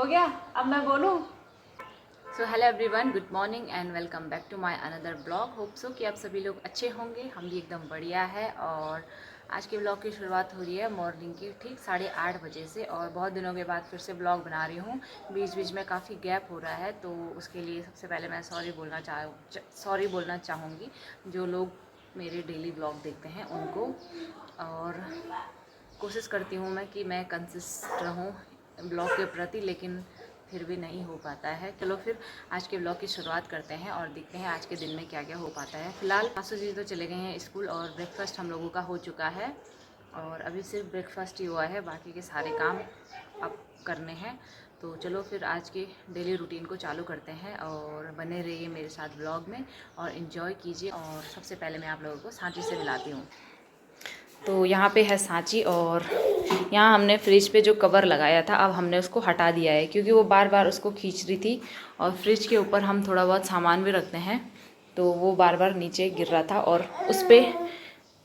हो गया, अब मैं बोलूँ। So hello everyone, good morning and welcome back to my another blog. Hope so कि आप सभी लोग अच्छे होंगे। हम भी एकदम बढ़िया है। और आज के ब्लॉग की शुरुआत हो रही है मॉर्निंग की ठीक 8:30 बजे से। और बहुत दिनों के बाद फिर से ब्लॉग बना रही हूँ। बीच बीच में काफ़ी गैप हो रहा है, तो उसके लिए सबसे पहले मैं सॉरी बोलना चाहूँगी जो लोग मेरे डेली ब्लॉग देखते हैं उनको। और कोशिश करती हूँ मैं कि मैं कंसिस्ट रहूँ ब्लॉग के प्रति, लेकिन फिर भी नहीं हो पाता है। चलो फिर आज के ब्लॉग की शुरुआत करते हैं और देखते हैं आज के दिन में क्या क्या हो पाता है। फिलहाल आसू जी तो चले गए हैं स्कूल और ब्रेकफास्ट हम लोगों का हो चुका है। और अभी सिर्फ ब्रेकफास्ट ही हुआ है, बाकी के सारे काम अब करने हैं। तो चलो फिर आज के डेली रूटीन को चालू करते हैं और बने रहिए मेरे साथ ब्लॉग में और इन्जॉय कीजिए। और सबसे पहले मैं आप लोगों को सांची से मिलाती हूँ। तो यहाँ पे है सांची, और यहाँ हमने फ्रिज पे जो कवर लगाया था अब हमने उसको हटा दिया है, क्योंकि वो बार बार उसको खींच रही थी। और फ्रिज के ऊपर हम थोड़ा बहुत सामान भी रखते हैं, तो वो बार बार नीचे गिर रहा था और उस पर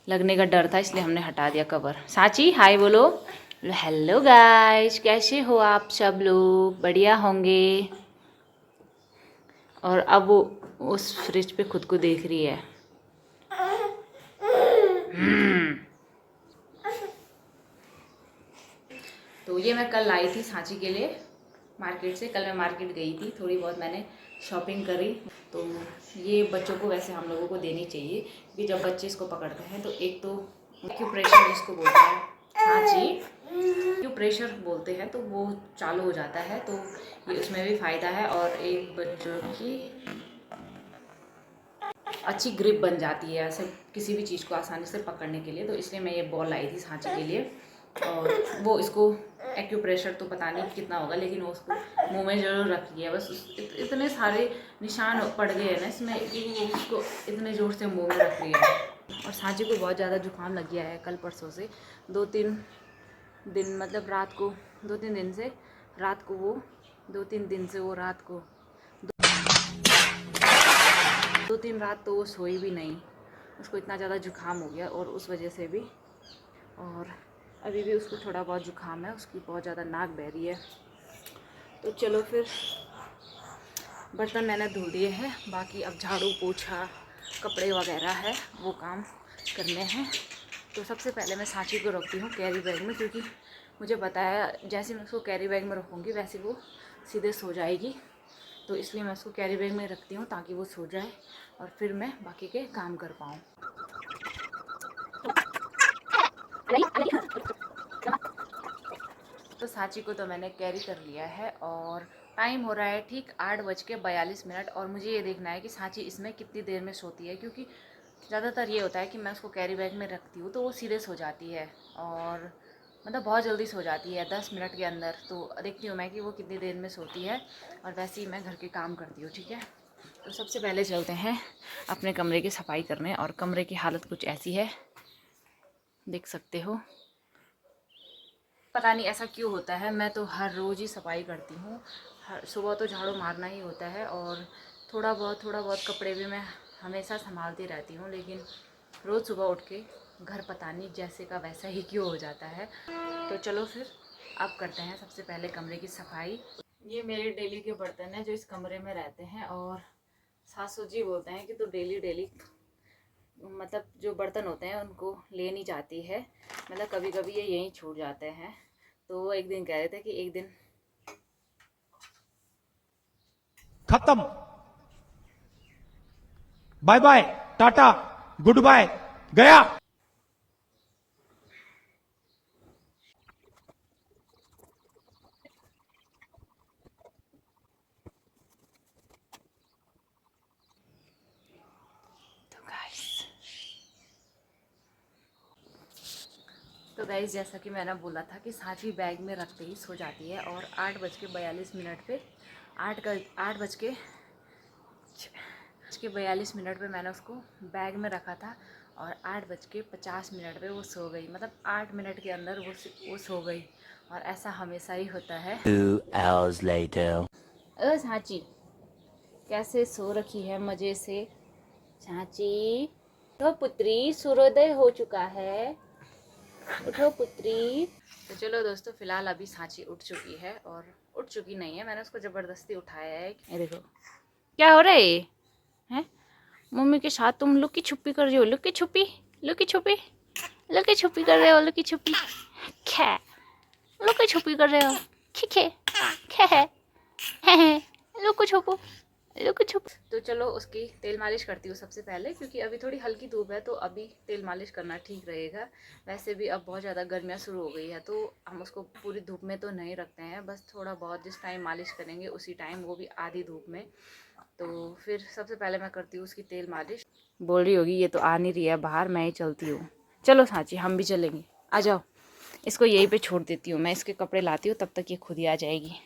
लगने का डर था, इसलिए हमने हटा दिया कवर। सांची हाय बोलो। हेलो गाइस, कैसे हो आप सब लोग? बढ़िया होंगे। और अब वो उस फ्रिज पे खुद को देख रही है। तो ये मैं कल लाई थी सांची के लिए मार्केट से। कल मैं मार्केट गई थी, थोड़ी बहुत मैंने शॉपिंग करी। तो ये बच्चों को वैसे हम लोगों को देनी चाहिए कि जब बच्चे इसको पकड़ते हैं तो एक तो एक्यूप्रेशर इसको बोलते हैं सांची, एक्यूप्रेशर बोलते हैं, तो वो चालू हो जाता है। तो ये उसमें भी फ़ायदा है और एक बच्चों की अच्छी ग्रिप बन जाती है ऐसे किसी भी चीज़ को आसानी से पकड़ने के लिए। तो इसलिए मैं ये बॉल लाई थी सांची के लिए। और वो इसको एक्यूप्रेशर तो पता नहीं कितना होगा, लेकिन वो उसको मुंह में जरूर रख लिया। बस इतने सारे निशान पड़ गए हैं ना इसमें कि वो उसको इतने ज़ोर से मुंह में रख लिया है। और सांची को बहुत ज़्यादा जुकाम लग गया है कल परसों से। 2-3 दिन मतलब रात को 2-3 दिन से रात को वो 2-3 दिन से वो रात को 2-3 रात तो वो सोई भी नहीं। उसको इतना ज़्यादा जुकाम हो गया और उस वजह से भी। और अभी भी उसको थोड़ा बहुत जुकाम है, उसकी बहुत ज़्यादा नाक बह रही है। तो चलो फिर बर्तन मैंने धुल दिए हैं, बाकी अब झाड़ू पोछा कपड़े वगैरह है वो काम करने हैं। तो सबसे पहले मैं सांची को रखती हूँ कैरी बैग में, क्योंकि मुझे बताया जैसे मैं उसको कैरी बैग में रखूँगी वैसे वो सीधे सो जाएगी। तो इसलिए मैं उसको कैरी बैग में रखती हूँ ताकि वो सो जाए और फिर मैं बाकी के काम कर पाऊँ। तो सांची को तो मैंने कैरी कर लिया है और टाइम हो रहा है ठीक 8:42। और मुझे ये देखना है कि सांची इसमें कितनी देर में सोती है, क्योंकि ज़्यादातर ये होता है कि मैं उसको कैरी बैग में रखती हूँ तो वो सीधे सो जाती है और मतलब बहुत जल्दी सो जाती है 10 मिनट के अंदर। तो देखती हूँ मैं कि वो कितनी देर में सोती है और वैसे ही मैं घर के काम करती हूँ, ठीक है। तो सबसे पहले चलते हैं अपने कमरे की सफाई करने। और कमरे की हालत कुछ ऐसी है, देख सकते हो। पता नहीं ऐसा क्यों होता है, मैं तो हर रोज़ ही सफाई करती हूँ। हर सुबह तो झाड़ू मारना ही होता है और थोड़ा बहुत कपड़े भी मैं हमेशा संभालती रहती हूँ, लेकिन रोज़ सुबह उठ के घर पता नहीं जैसे का वैसा ही क्यों हो जाता है। तो चलो फिर अब करते हैं सबसे पहले कमरे की सफाई। ये मेरे डेली के बर्तन हैं जो इस कमरे में रहते हैं। और सासू जी बोलते हैं कि तो डेली मतलब जो बर्तन होते हैं उनको ले नहीं जाती है, मतलब कभी कभी ये यहीं छूट जाते हैं। तो वो एक दिन कह रहे थे कि एक दिन खत्म, bye bye, tata, goodbye, गया। तो गाइस जैसा कि मैंने बोला था कि सांची बैग में रखते ही सो जाती है। और 8:42 पे 8:42 पे मैंने उसको बैग में रखा था और 8:50 पे वो सो गई। मतलब 8 मिनट के अंदर वो सो गई। और ऐसा हमेशा ही होता है। 2 hours later. सांची कैसे सो रखी है मज़े से। सांची उठो पुत्री, सूर्योदय हो चुका है, उठो पुत्री। तो चलो दोस्तों, फिलहाल अभी सांची उठ चुकी है और उठ चुकी नहीं है, मैंने उसको ज़बरदस्ती उठाया है। ये देखो क्या हो रहा है ये हैं, मम्मी के साथ तुम लुकी छुपी कर रही हो, लुकी छुपी लुकी छुपी लुकी छुपी कर रहे हो, लुकी छुपी खे लुकी छुपी कर रहे हो, खिखे खे लुको छुपो लुको छुप। तो चलो उसकी तेल मालिश करती हूँ सबसे पहले, क्योंकि अभी थोड़ी हल्की धूप है तो अभी तेल मालिश करना ठीक रहेगा। वैसे भी अब बहुत ज़्यादा गर्मियाँ शुरू हो गई है तो हम उसको पूरी धूप में तो नहीं रखते हैं, बस थोड़ा बहुत जिस टाइम मालिश करेंगे उसी टाइम, वो भी आधी धूप में। तो फिर सबसे पहले मैं करती हूँ उसकी तेल मालिश। बोल रही होगी ये तो आ नहीं रही है बाहर, मैं ही चलती हूँ। चलो सांची हम भी चलेंगे, आ जाओ। इसको यहीं पे छोड़ देती हूँ, मैं इसके कपड़े लाती हूँ, तब तक ये खुद ही आ जाएगी।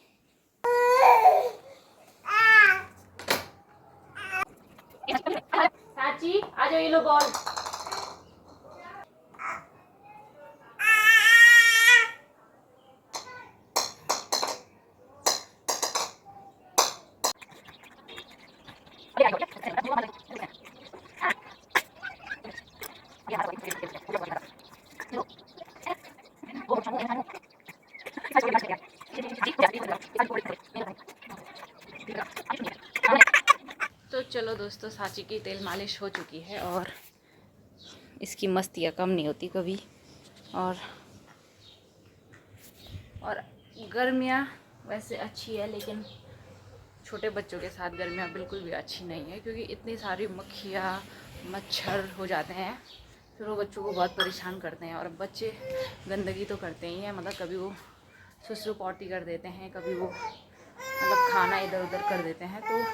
सांची आ जाओ, ये लो बॉल। तो चलो दोस्तों, सांची की तेल मालिश हो चुकी है और इसकी मस्तियाँ कम नहीं होती कभी। और गर्मियाँ वैसे अच्छी है, लेकिन छोटे बच्चों के साथ गर्मियाँ बिल्कुल भी अच्छी नहीं है, क्योंकि इतनी सारी मक्खियाँ मच्छर हो जाते हैं, फिर वो बच्चों को बहुत परेशान करते हैं। और बच्चे गंदगी तो करते ही हैं, मतलब कभी वो सुसु पॉटी कर देते हैं, कभी वो मतलब खाना इधर उधर कर देते हैं, तो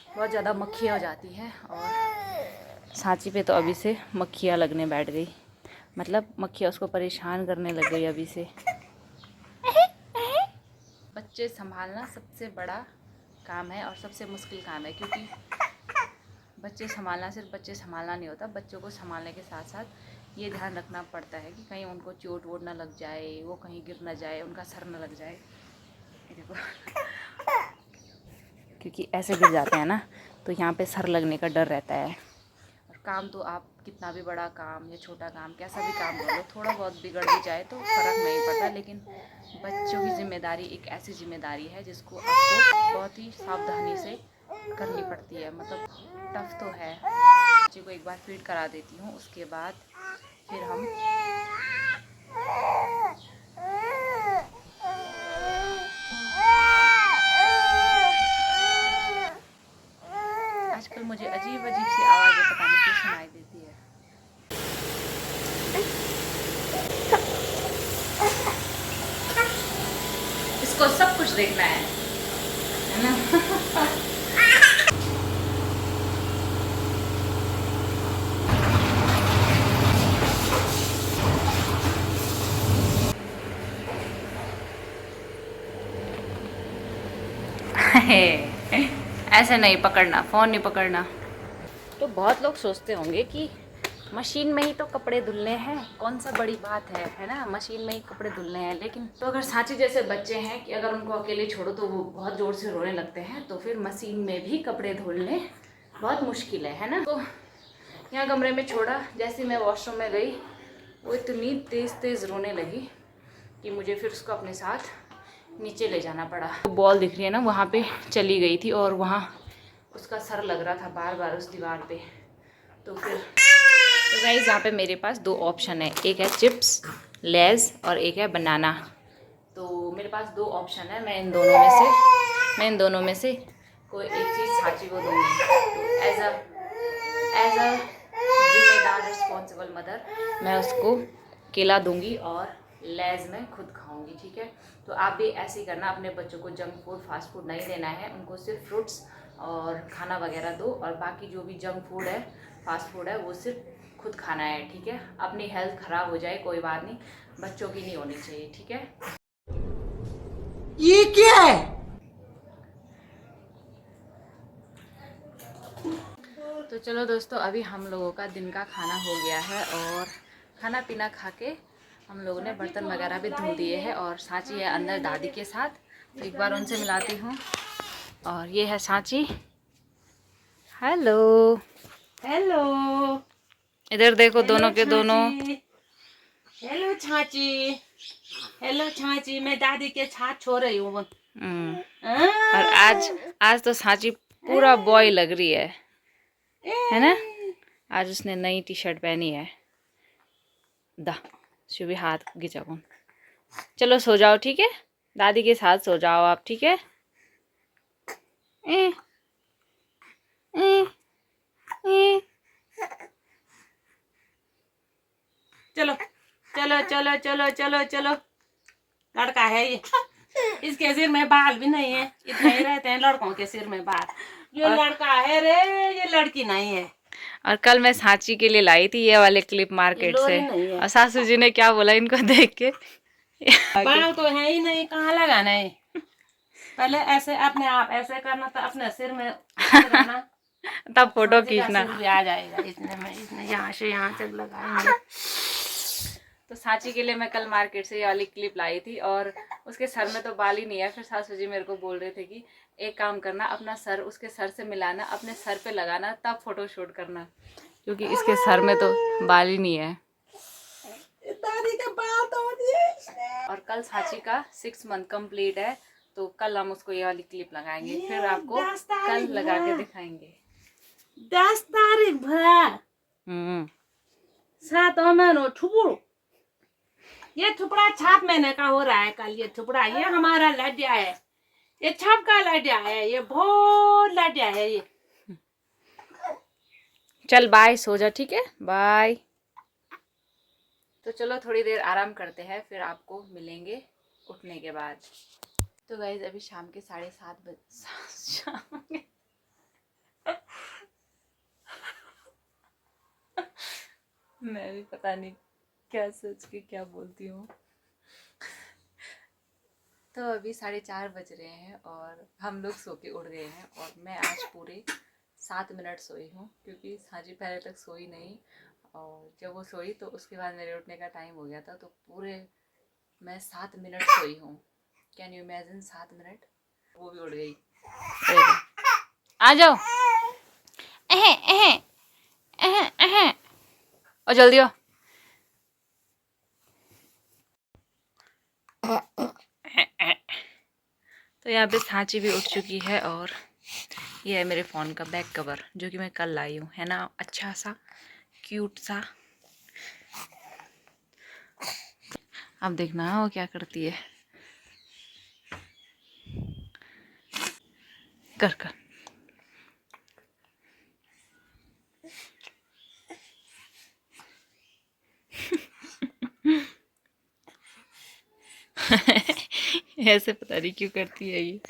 बहुत ज़्यादा मक्खियाँ हो जाती हैं। और सांची पे तो अभी से मक्खियाँ लगने बैठ गई, मतलब मक्खियाँ उसको परेशान करने लग गई अभी से। बच्चे संभालना सबसे बड़ा काम है और सबसे मुश्किल काम है, क्योंकि बच्चे संभालना सिर्फ बच्चे संभालना नहीं होता, बच्चों को संभालने के साथ साथ ये ध्यान रखना पड़ता है कि कहीं उनको चोट वोट ना लग जाए, वो कहीं गिर ना जाए, उनका सर ना लग जाए। देखो क्योंकि ऐसे गिर जाते हैं ना, तो यहाँ पे सर लगने का डर रहता है। और काम तो आप कितना भी बड़ा काम या छोटा काम, कैसा भी काम कर लो, थोड़ा बहुत बिगड़ भी जाए तो फ़र्क नहीं पड़ता, लेकिन बच्चों की जिम्मेदारी एक ऐसी जिम्मेदारी है जिसको आपको बहुत ही सावधानी से करनी पड़ती है। मतलब टफ तो है। बच्चे को एक बार फीड करा देती हूँ, उसके बाद फिर हम आजकल मुझे अजीब अजीब सी आवाज़ें पता नहीं क्यों सुनाई देती है। इसको सब कुछ देखना है ना। ऐसे नहीं पकड़ना, फ़ोन नहीं पकड़ना। तो बहुत लोग सोचते होंगे कि मशीन में ही तो कपड़े धुलने हैं, कौन सा बड़ी बात है ना, मशीन में ही कपड़े धुलने हैं। लेकिन तो अगर सांची जैसे बच्चे हैं कि अगर उनको अकेले छोड़ो तो वो बहुत ज़ोर से रोने लगते हैं, तो फिर मशीन में भी कपड़े धुलने बहुत मुश्किल है ना। तो यहाँ कमरे में छोड़ा, जैसे मैं वॉशरूम में गई वो इतनी तेज़ तेज़ रोने लगी कि मुझे फिर उसको अपने साथ नीचे ले जाना पड़ा। बॉल दिख रही है ना, वहाँ पे चली गई थी और वहाँ उसका सर लग रहा था बार बार उस दीवार पे। तो फिर तो गाइस यहाँ पे मेरे पास दो ऑप्शन है, एक है चिप्स लेज़ और एक है बनाना। तो मेरे पास दो ऑप्शन है, मैं इन दोनों में से कोई एक चीज़ सांची को दूँगी। तो एज अ जिम्मेदार रिस्पॉन्सिबल मदर मैं उसको केला दूँगी और लेज़ में खुद खाऊंगी, ठीक है। तो आप भी ऐसे ही करना, अपने बच्चों को जंक फूड फास्ट फूड नहीं देना है, उनको सिर्फ फ्रूट्स और खाना वगैरह दो, और बाकी जो भी जंक फूड है फास्ट फूड है वो सिर्फ खुद खाना है, ठीक है। अपनी हेल्थ ख़राब हो जाए कोई बात नहीं, बच्चों की नहीं होनी चाहिए, ठीक है। ये क्या है? तो चलो दोस्तों, अभी हम लोगों का दिन का खाना हो गया है और खाना पीना खा के हम लोगों ने बर्तन वगैरह भी धो दिए हैं, और सांची है अंदर दादी के साथ, तो एक बार उनसे मिलाती हूँ। और ये है सांची, हेलो हेलो इधर देखो, दोनों के दोनों। हेलो छाची, हेलो छाची, मैं दादी के साथ छो रही हूँ। और आज तो सांची पूरा बॉय लग रही है ना। आज उसने नई टी शर्ट पहनी है। दा शुभी हाथ घिंचा कौन। चलो सो जाओ, ठीक है, दादी के साथ सो जाओ आप, ठीक है। ए, ए, ए। चलो चलो चलो चलो चलो चलो। लड़का है ये, इसके सिर में बाल भी नहीं है, इतने ही रहते हैं लड़कों के सिर में बाल। ये लड़का है रे, ये लड़की नहीं है। और कल मैं सांची के लिए लाई थी ये वाले क्लिप मार्केट से, और सासू जी ने क्या बोला इनको देख के। बाल तो है ही नहीं, कहाँ लगाना है। पहले ऐसे अपने आप ऐसे करना था, अपने सिर में लगाना, तब फोटो खींचना। भी आ जाएगा। इसने यहाँ से यहाँ तक लगाएंगे। तो सांची के लिए मैं कल मार्केट से ये वाली क्लिप लाई थी, और उसके सर में तो बाल ही नहीं है। फिर सासू जी मेरे को बोल रहे थे कि एक काम करना, अपना सर उसके सर से मिलाना, अपने सर पे लगाना, तब फोटो शूट करना, क्योंकि इसके सर में तो बाल ही नहीं है। दादी का बाल तोड़ दिए इसने। और कल सांची का 6 मंथ कंप्लीट है, तो कल हम उसको ये वाली क्लिप लगाएंगे, फिर आपको कल लगा के दिखाएंगे। 10 तारीख भरा 7 महीनों ठुपुर। ये ठुपड़ा छाप महीने का हो रहा है कल। ये ठुपड़ा ये हमारा लड्या है, ये छाप का लड्या है, ये बहुत लड्या है ये। चल बाय, सो जा, ठीक है, बाय। तो चलो थोड़ी देर आराम करते हैं, फिर आपको मिलेंगे उठने के बाद। तो गाइज अभी शाम के 7:30 बजे मैं भी पता नहीं क्या सोच के क्या बोलती हूँ। तो अभी 4:30 बज रहे हैं और हम लोग सो के उठ गए हैं, और मैं आज पूरे 7 मिनट सोई हूँ, क्योंकि सांची पहले तक सोई नहीं, और जब वो सोई तो उसके बाद मेरे उठने का टाइम हो गया था, तो पूरे मैं 7 मिनट सोई हूँ। Can you imagine 7 minute. वो भी उठ गई। आ जाओ, और जल्दी आओ। तो यहाँ पे सांची भी उठ चुकी है, और ये है मेरे फ़ोन का बैक कवर, जो कि मैं कल लाई हूँ, है ना, अच्छा सा क्यूट सा। अब देखना वो क्या करती है। कर कर ऐसे पता नहीं क्यों करती है ये।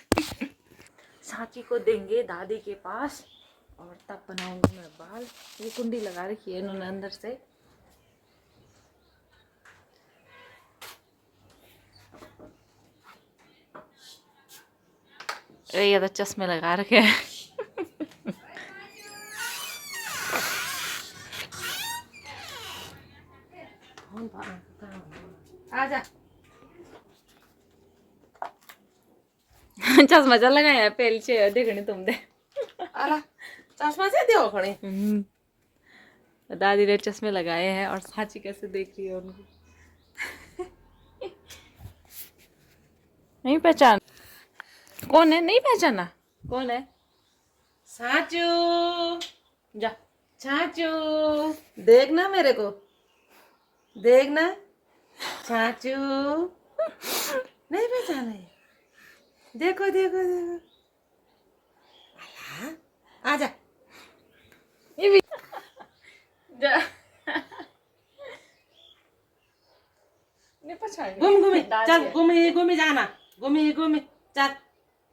सांची को देंगे दादी के पास, और तब बनाऊंगी मैं बाल। ये कुंडी लगा रखी है इन्होंने अंदर से। ये तो चश्मे लगा रखे हैं। आजा। चश्मा चल लगाया पहले से देखने तुम दे। अला चश्मा से दियो खड़े। दादी ने चश्मे लगाए हैं, और सांची कैसे देख रही है उनको। नहीं पहचान कौन है, नहीं पहचाना कौन है। साचू जा चाचू, देखना मेरे को, देखना चाचू। नहीं पहचाने, देखो देखो देखो। आजा। ये भी जा। नहीं पहचान। घूमी चल, घूमी जाना, घूमी चल।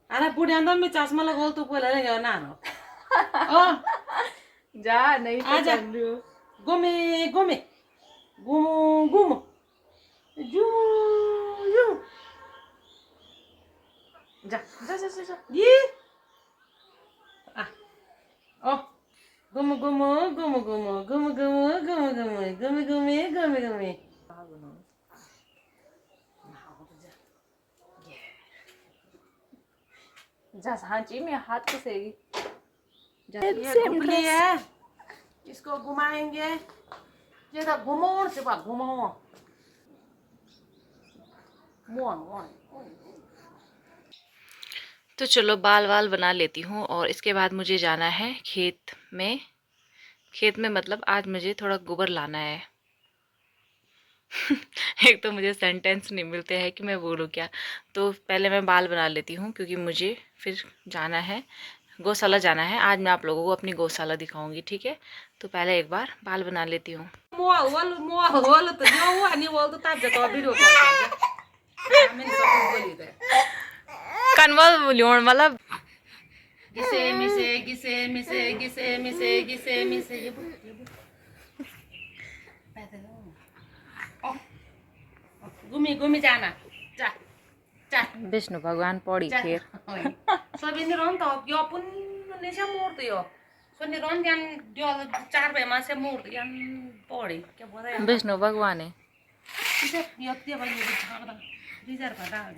अरे बूढ़े अंदर में चश्मा लगाओ तो बोले लगे ना ओ जा, नहीं आजा। पहचान रही हो। घूमी घूमो जू जू। जा जा जा जा। ये ओ घूमी। जा सांची में हाथ घुसेगी। ये घुपली है, इसको घुमाएंगे। ये तो घुमो से बा घुमो मोन मोन। तो चलो बाल वाल बना लेती हूँ और इसके बाद मुझे जाना है खेत में। खेत में मतलब आज मुझे थोड़ा गोबर लाना है। एक तो मुझे सेंटेंस नहीं मिलते हैं कि मैं बोलूँ क्या। तो पहले मैं बाल बना लेती हूँ क्योंकि मुझे फिर जाना है, गौशाला जाना है। आज मैं आप लोगों को अपनी गौशाला दिखाऊंगी, ठीक है। तो पहले एक बार बाल बना लेती हूँ। तो जो हुआ नहीं वो तो तब जाता वीडियो कॉल कर मैंने सब बोली थे कन्वर्स लियोन मतलब गिसे मिसे गिसे मिसे गिसे मिसे गिसे मिसे ये घूमी घूमी जाना जा जा विष्णु भगवान पौड़ी जा खेर सभी ने रोन तो यो पुन ने से मूर्त यो सोने रोन जान जो 4 बेमा से मूर्त यान पौड़ी क्या बोल रहा है विष्णु भगवान है। इसे यो ते भाई ये छागदा रिजर का डाल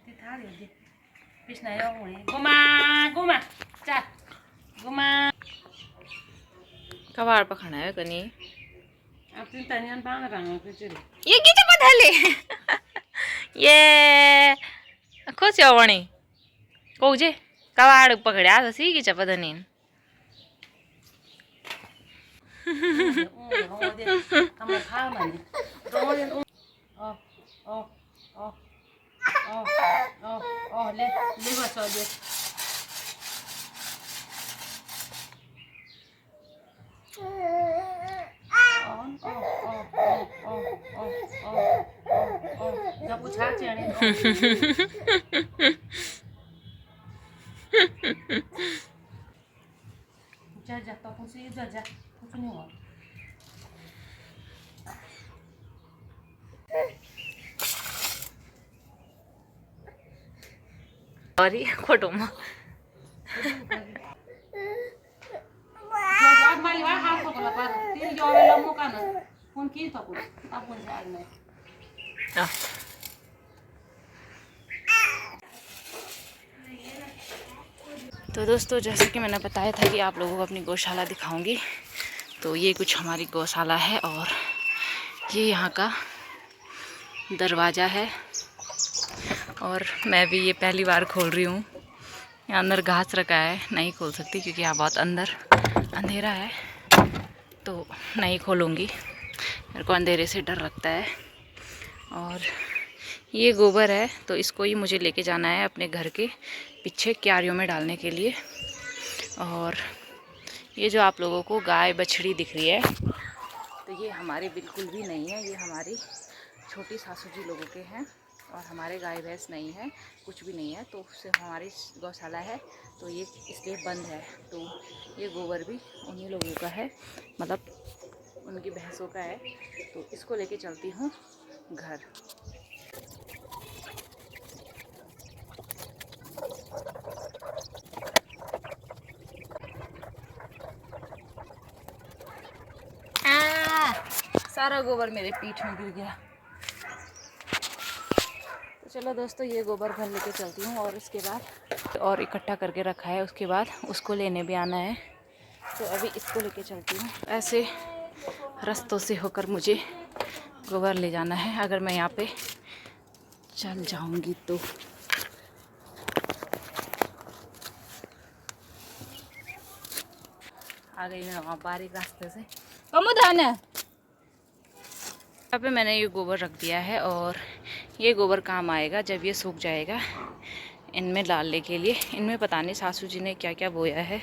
ते थारी दे कृष्ण यो हुने गुमा गुमा जा गुमा कबाड़ पखाना है कनी अब तीन तनियन बांग रंग के चली ये किती बदले ये खुश होवणी कोजे कबाड़ पकड्या हसी की चपदनी हम खा माने रोन ओ ओ ओ ओ ओ ओ ले बस दे जब पूछा चढ़े जा जा तो कुछ ये जा जा कुछ नहीं हुआ सॉरी खोटो में जो माली वा हाथ को लगा तीन जो वाला मुका ना फोन की तो कुछ अब फोन से आज में तो दोस्तों जैसे कि मैंने बताया था कि आप लोगों को अपनी गौशाला दिखाऊंगी। तो ये कुछ हमारी गौशाला है और ये यहाँ का दरवाज़ा है और मैं भी ये पहली बार खोल रही हूँ। यहाँ अंदर घास रखा है, नहीं खोल सकती क्योंकि यहाँ बहुत अंदर अंधेरा है, तो नहीं खोलूँगी, मेरे को अंधेरे से डर लगता है। और ये गोबर है तो इसको ही मुझे लेके जाना है अपने घर के पीछे क्यारियों में डालने के लिए। और ये जो आप लोगों को गाय बछड़ी दिख रही है तो ये हमारे बिल्कुल भी नहीं है, ये हमारी छोटी सासू जी लोगों के हैं और हमारे गाय भैंस नहीं है, कुछ भी नहीं है। तो सिर्फ हमारी गौशाला है तो ये इसलिए बंद है। तो ये गोबर भी उन्हीं लोगों का है, मतलब उनकी भैंसों का है। तो इसको लेके चलती हूँ घर। सारा गोबर मेरे पीठ में गिर गया। तो चलो दोस्तों ये गोबर घर लेके चलती हूँ और इसके बाद और इकट्ठा करके रखा है, उसके बाद उसको लेने भी आना है। तो अभी इसको लेके चलती हूँ। ऐसे रास्तों से होकर मुझे गोबर ले जाना है अगर मैं यहाँ पे चल जाऊँगी तो। आ गई मैं वहाँ बारीक रास्ते से। कमुदान है यहाँ पे मैंने ये गोबर रख दिया है और ये गोबर काम आएगा जब ये सूख जाएगा इनमें डालने के लिए। इनमें पता नहीं सासू जी ने क्या क्या बोया है,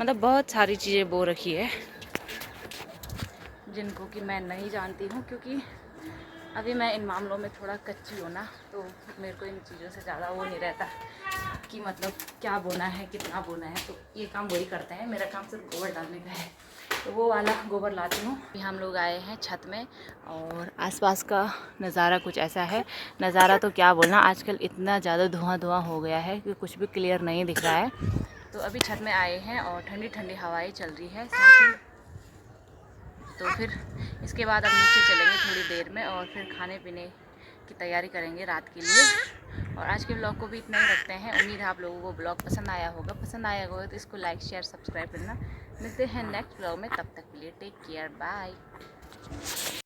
मतलब बहुत सारी चीज़ें बो रखी है जिनको कि मैं नहीं जानती हूँ क्योंकि अभी मैं इन मामलों में थोड़ा कच्ची हूँ ना, तो मेरे को इन चीज़ों से ज़्यादा वो नहीं रहता कि मतलब क्या बोना है कितना बोना है। तो ये काम वही करते हैं, मेरा काम सिर्फ गोबर डालने का है। तो वो वाला गोबर लाती हूँ। अभी हम लोग आए हैं छत में और आसपास का नज़ारा कुछ ऐसा है। नज़ारा तो क्या बोलना, आजकल इतना ज़्यादा धुआं हो गया है कि कुछ भी क्लियर नहीं दिख रहा है। तो अभी छत में आए हैं और ठंडी ठंडी हवाएं चल रही है साथ ही। तो फिर इसके बाद अब नीचे चलेंगे थोड़ी देर में और फिर खाने पीने की तैयारी करेंगे रात के लिए। और आज के ब्लॉग को भी इतना ही रखते हैं। उम्मीद है आप लोगों को ब्लॉग पसंद आया होगा तो इसको लाइक शेयर सब्सक्राइब करना। मिलते हैं नेक्स्ट ब्लॉग में, तब तक के लिए टेक केयर, बाय।